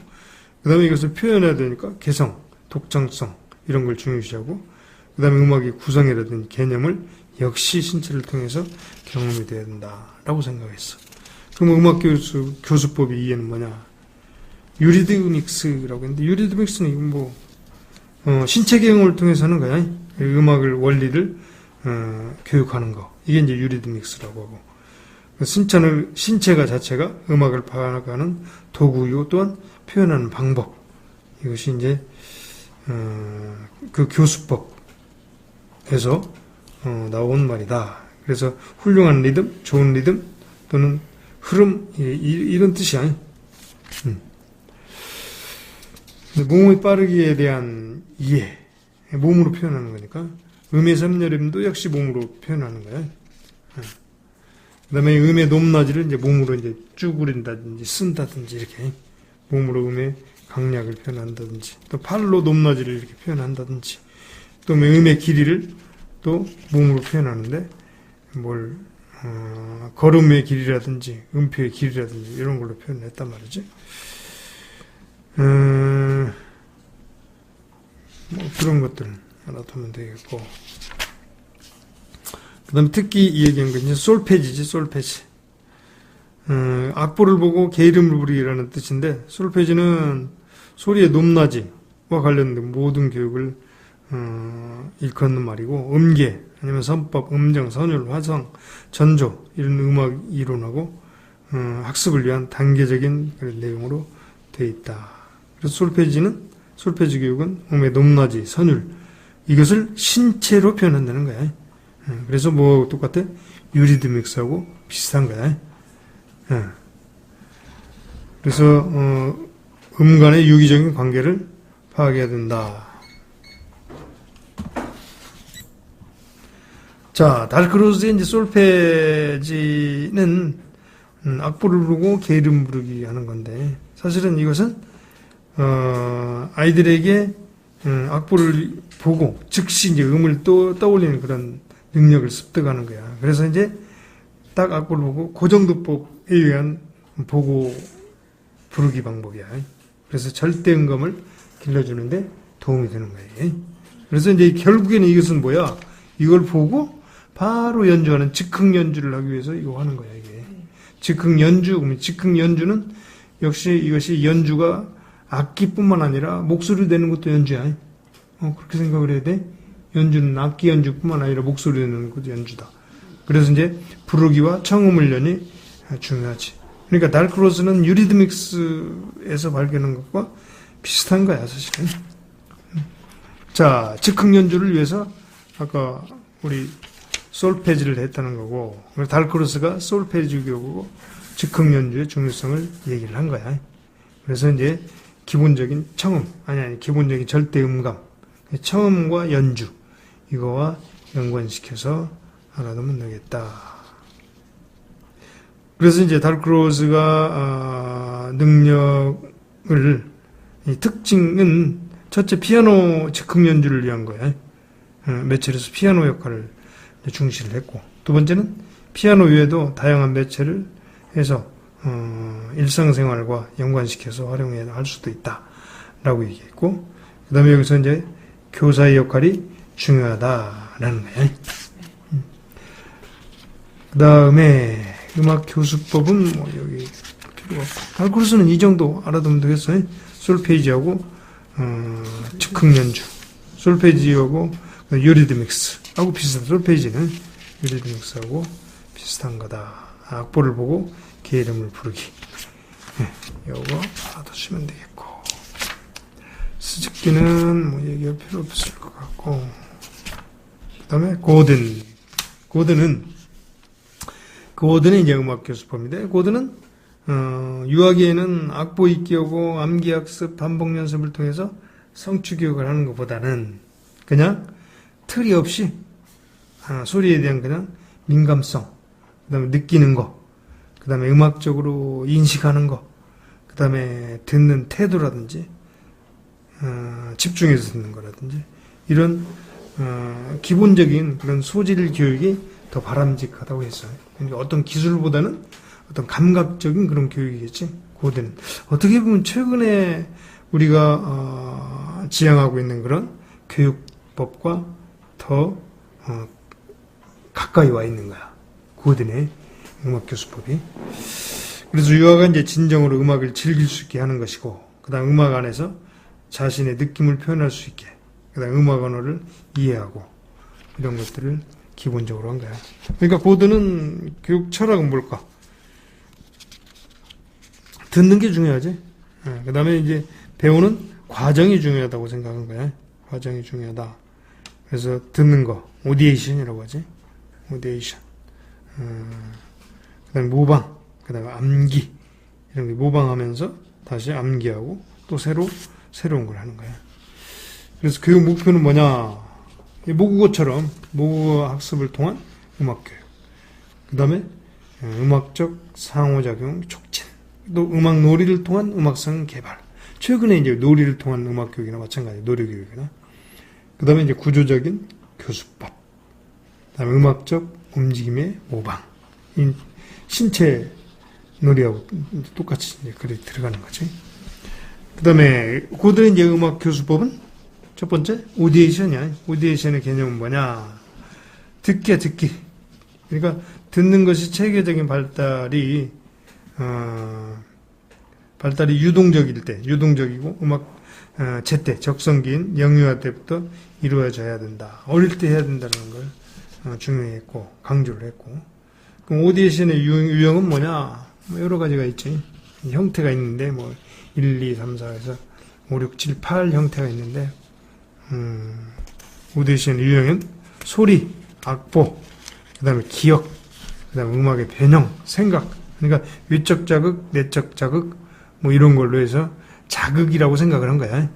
그 다음에 이것을 표현해야 되니까 개성, 독창성, 이런 걸 중요시하고, 그 다음에 음악의 구성이라든지 개념을 역시 신체를 통해서 경험이 돼야 된다라고 생각했어. 그럼 음악 교수법의 이해는 뭐냐? 유리드믹스라고 했는데, 유리드믹스는 이건 신체 경험을 통해서 하는 거야. 음악을, 원리를, 교육하는 거. 이게 이제 유리드믹스라고 하고. 신체가 자체가 음악을 파악하는 도구이고 또한 표현하는 방법. 이것이 이제, 그 교수법에서, 나온 말이다. 그래서 훌륭한 리듬, 좋은 리듬, 또는 흐름, 이런 뜻이야. 몸의 빠르기에 대한 이해, 몸으로 표현하는 거니까, 음의 삼여림도 역시 몸으로 표현하는 거야. 그 다음에 음의 높낮이를 이제 몸으로 이제 쭈그린다든지 쓴다든지 이렇게 몸으로 음의 강약을 표현한다든지, 또 팔로 높낮이를 이렇게 표현한다든지, 또 음의 길이를 또 몸으로 표현하는데, 걸음의 길이라든지, 음표의 길이라든지, 이런 걸로 표현했단 말이지. 그런 것들 알아두면 되겠고. 그 다음에 특히 이 얘기한 건 이제 솔페지지, 솔페지. 악보를 보고 개 이름을 부르기라는 뜻인데, 솔페지는 소리의 높낮이와 관련된 모든 교육을, 일컫는 말이고, 음계, 아니면 선법, 음정, 선율, 화성, 전조, 이런 음악 이론하고, 학습을 위한 단계적인 그런 내용으로 되어 있다. 그래서 솔페지 교육은 음의 높낮이, 선율, 이것을 신체로 표현한다는 거야. 그래서 똑같아? 유리드믹스하고 비슷한 거야. 그래서, 간의 유기적인 관계를 파악해야 된다. 자, 달크로즈의 이제 솔페지는, 악보를 부르고 개 이름 부르기 하는 건데, 사실은 이것은, 아이들에게, 악보를 보고 즉시 이제 음을 또 떠올리는 그런 능력을 습득하는 거야. 그래서 이제 딱 악보를 보고 고정도법에 의한 보고 부르기 방법이야. 그래서 절대 음감을 길러주는데 도움이 되는 거예요. 그래서 이제 결국에는 이것은 뭐야? 이걸 보고 바로 연주하는 즉흥 연주를 하기 위해서 이거 하는 거야, 이게. 즉흥 연주, 그러면 즉흥 연주는 역시 이것이 연주가 악기뿐만 아니라 목소리 내는 것도 연주야. 그렇게 생각을 해야 돼. 연주는 악기 연주뿐만 아니라 목소리 내는 것도 연주다. 그래서 이제 부르기와 청음 훈련이 중요하지. 그러니까 달크로스는 유리드믹스에서 발견한 것과 비슷한 거야, 사실은. 자, 즉흥 연주를 위해서 아까 우리 솔페지를 했다는 거고, 달크로스가 솔페지교고 즉흥 연주의 중요성을 얘기를 한 거야. 그래서 이제 기본적인 청음, 아니, 기본적인 절대 음감, 청음과 연주, 이거와 연관시켜서 알아두면 되겠다. 그래서 이제 달크로스가 능력을, 이 특징은 첫째 피아노 즉흥 연주를 위한 거야. 매체로서 피아노 역할을 중시를 했고, 두 번째는 피아노 외에도 다양한 매체를 해서 일상생활과 연관시켜서 활용해야 할 수도 있다라고 얘기했고, 그 다음에 여기서 이제 교사의 역할이 중요하다라는 거야. 그 다음에 음악교수법은 뭐 여기 필요가 없고, 달크로스는 이 정도 알아두면 되겠어요. 솔페이지하고 즉흥 연주, 솔페이지하고 유리드믹스하고 비슷한, 솔페이지는 유리드믹스하고 비슷한 거다. 악보를 보고 개 이름을 부르기. 요거 알아두시면 되겠고, 스즈키는 뭐 얘기할 필요 없을 것 같고, 그 다음에 고든은 이제 음악교수법인데, 고든은 유아기에는 악보 익히고 암기학습, 반복 연습을 통해서 성취교육을 하는 것보다는 그냥 틀이 없이 소리에 대한 그냥 민감성, 그 다음에 느끼는 거, 그 다음에 음악적으로 인식하는 거, 그 다음에 듣는 태도라든지 집중해서 듣는 거라든지 이런 기본적인 그런 소질 교육이 더 바람직하다고 했어요. 그러니까 어떤 기술보다는 어떤 감각적인 그런 교육이겠지. 고대는 어떻게 보면 최근에 우리가 지향하고 있는 그런 교육법과 더 가까이 와 있는 거야. 고든의 음악교수법이. 그래서 유아가 이제 진정으로 음악을 즐길 수 있게 하는 것이고, 그다음 음악 안에서 자신의 느낌을 표현할 수 있게, 그다음 음악 언어를 이해하고 이런 것들을 기본적으로 한 거야. 그러니까 고든은 교육 철학은 뭘까? 듣는 게 중요하지. 그 다음에 이제 배우는 과정이 중요하다고 생각한 거야. 과정이 중요하다. 그래서 듣는 거, 오디에이션이라고 하지. 오디에이션. 그 다음에 모방, 그 다음에 암기. 이런 게 모방하면서 다시 암기하고 또 새로운 걸 하는 거야. 그래서 교육 목표는 뭐냐? 모국어처럼 모국어 학습을 통한 음악교육. 그 다음에 음악적 상호작용 촉진. 또 음악 놀이를 통한 음악성 개발. 최근에 이제 놀이를 통한 음악교육이나 마찬가지, 놀이교육이나. 그 다음에 이제 구조적인 교수법. 그 다음에 음악적 움직임의 모방. 신체 놀이하고 똑같이 이제 그래 들어가는 거지. 그 다음에 고든의 이제 음악 교수법은 첫 번째, 오디에이션이야. 오디에이션의 개념은 뭐냐? 듣기. 그러니까 듣는 것이 체계적인 발달이 유동적일 때, 유동적이고 음악 제때, 적성기인 영유아 때부터 이루어져야 된다. 어릴 때 해야 된다는 걸 중요했고 강조를 했고. 그럼 오디에이션의 유형은 뭐냐? 뭐 여러 가지가 있지. 형태가 있는데 뭐 1, 2, 3, 4에서 5, 6, 7, 8 형태가 있는데, 오디에이션의 유형은 소리, 악보, 그 다음에 기억, 그 다음에 음악의 변형, 생각. 그러니까 외적 자극, 내적 자극, 뭐 이런 걸로 해서 자극이라고 생각을 한 거야.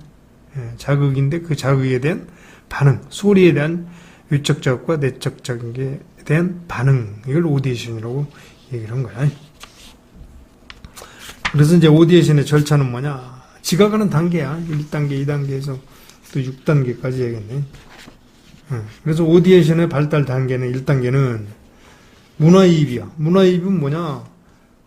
자극인데 그 자극에 대한 반응, 소리에 대한 외적 자극과 내적 자극에 대한 반응, 이걸 오디에이션이라고 얘기를 한 거야. 그래서 이제 오디에이션의 절차는 뭐냐? 지각하는 단계야. 1단계, 2단계에서 또 6단계까지 얘기했네. 그래서 오디에이션의 발달 단계는 1단계는 문화이입이야. 문화이입은 뭐냐?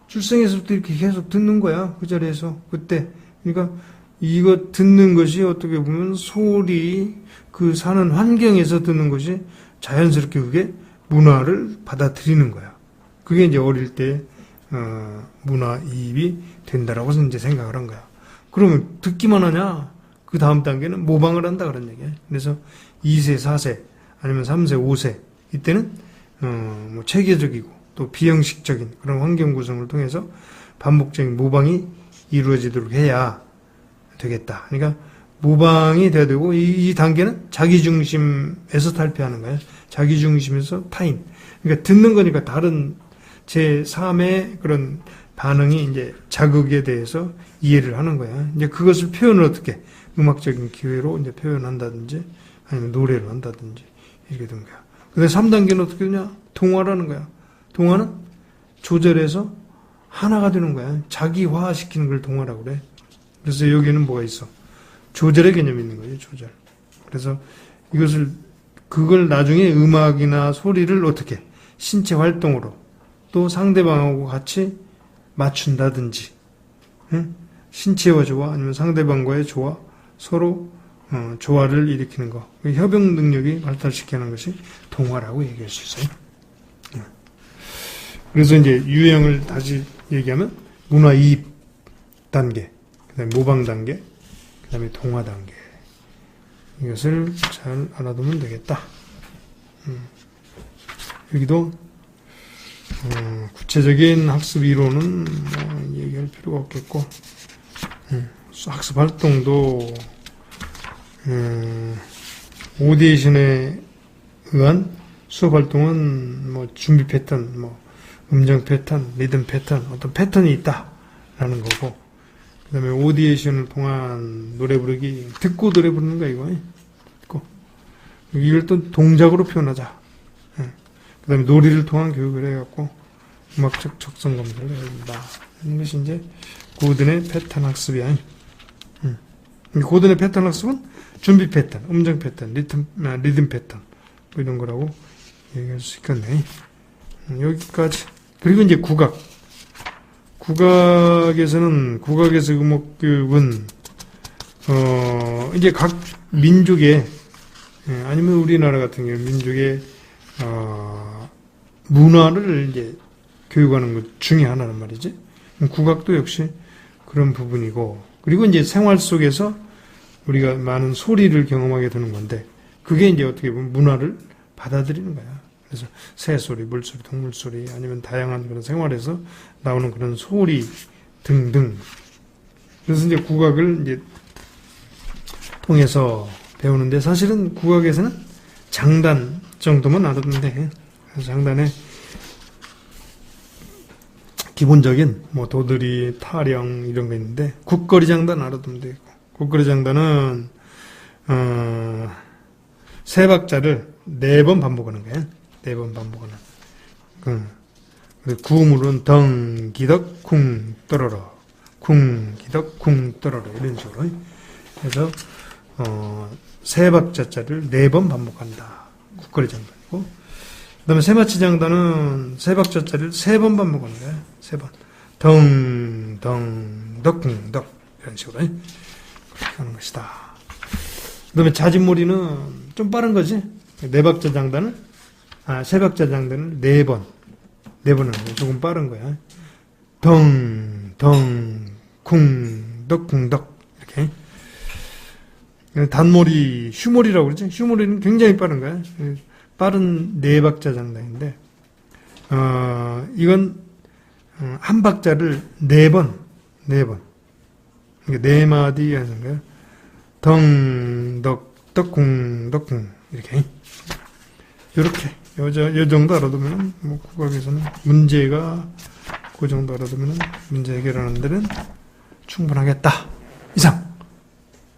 출생에서부터 이렇게 계속 듣는 거야. 그 자리에서. 그때. 그러니까 이거 듣는 것이 어떻게 보면 소리, 그 사는 환경에서 듣는 것이 자연스럽게 그게 문화를 받아들이는 거야. 그게 이제 어릴 때 문화이입이 된다라고 이제 생각을 한 거야. 그러면 듣기만 하냐? 그 다음 단계는 모방을 한다 그런 얘기야. 그래서 2세, 4세, 아니면 3세, 5세 이때는 뭐 체계적이고 또 비형식적인 그런 환경 구성을 통해서 반복적인 모방이 이루어지도록 해야 되겠다. 그러니까 모방이 돼야 되고 이 단계는 자기중심에서 탈피하는 거예요. 자기중심에서 타인. 그러니까 듣는 거니까 다른 제3의 그런 반응이 이제 자극에 대해서 이해를 하는 거야. 이제 그것을 표현을 어떻게 음악적인 기회로 이제 표현한다든지 아니면 노래를 한다든지 이렇게 된 거야. 근데 3단계는 어떻게 되냐? 동화라는 거야. 동화는 조절해서 하나가 되는 거야. 자기화시키는 걸 동화라고 그래. 그래서 여기는 뭐가 있어? 조절의 개념이 있는 거예요. 조절. 그래서 그걸 나중에 음악이나 소리를 어떻게 신체 활동으로 또 상대방하고 같이 맞춘다든지, 응? 신체와 조화 아니면 상대방과의 조화, 서로 조화를 일으키는 거, 협역 능력이 발달시키는 것이 동화라고 얘기할 수 있어요. 그래서 이제 유형을 다시 얘기하면 문화 이입 단계, 그다음에 모방 단계, 그다음에 동화 단계. 이것을 잘 알아두면 되겠다. 여기도 구체적인 학습 이론은 얘기할 필요가 없겠고, 학습 활동도 오디에이션에 의한 수업 활동은 뭐 준비 패턴, 뭐 음정 패턴, 리듬 패턴, 어떤 패턴이 있다라는 거고, 그 다음에 오디에이션을 통한 노래 부르기, 듣고 노래 부르는 거야, 이거. 듣고. 이걸 또 동작으로 표현하자. 그 다음에 놀이를 통한 교육을 해갖고, 음악적 적성 검사를 해야 된다. 이런 것이 이제 고든의 패턴 학습이야. 고든의 패턴 학습은 준비 패턴, 음정 패턴, 리듬 패턴, 뭐 이런 거라고 얘기할 수 있겠네. 여기까지. 그리고 이제 국악. 국악에서 음악교육은, 이제 각 민족의, 아니면 우리나라 같은 경우 민족의, 문화를 이제 교육하는 것 중에 하나란 말이지. 국악도 역시 그런 부분이고, 그리고 이제 생활 속에서 우리가 많은 소리를 경험하게 되는 건데, 그게 이제 어떻게 보면 문화를 받아들이는 거야. 그래서 새소리, 물소리, 동물소리, 아니면 다양한 그런 생활에서 나오는 그런 소리 등등. 그래서 이제 국악을 이제 통해서 배우는데, 사실은 국악에서는 장단 정도만 알아두면 돼. 그래서 장단에 기본적인 뭐 도들이, 타령 이런 거 있는데, 국거리 장단 알아두면 되고, 국거리 장단은 세 박자를 4번 반복하는 거야. 4번 반복하는. 구음으로는 덩, 기덕, 쿵, 떨어러, 쿵, 기덕, 쿵, 떨어러 이런 식으로. 그래서 세 박자짜리를 4번 반복한다. 국거리 장단이고. 그 다음에 세마치 장단은 세 박자짜리를 3번 반복하는 거야. 3번. 덩, 덩, 덕, 쿵, 덕 이런 식으로 그렇게 하는 것이다. 그 다음에 자진몰이는 좀 빠른 거지. 세 박자 장단을 4번 하는 거 조금 빠른 거야. 덩, 덩, 쿵, 덕, 쿵, 덕 이렇게. 단몰이, 휴몰이라고 그러지. 휴몰이는 굉장히 빠른 거야. 빠른 4박자 장단인데, 이건 한 박자를 4번. 그러니까 4마디 하는 거야. 덩, 덕, 덕쿵, 덕쿵 이렇게. 요렇게. 요 정도 알아두면, 뭐, 국악에서는 문제가, 그 정도 알아두면 문제 해결하는 데는 충분하겠다. 이상.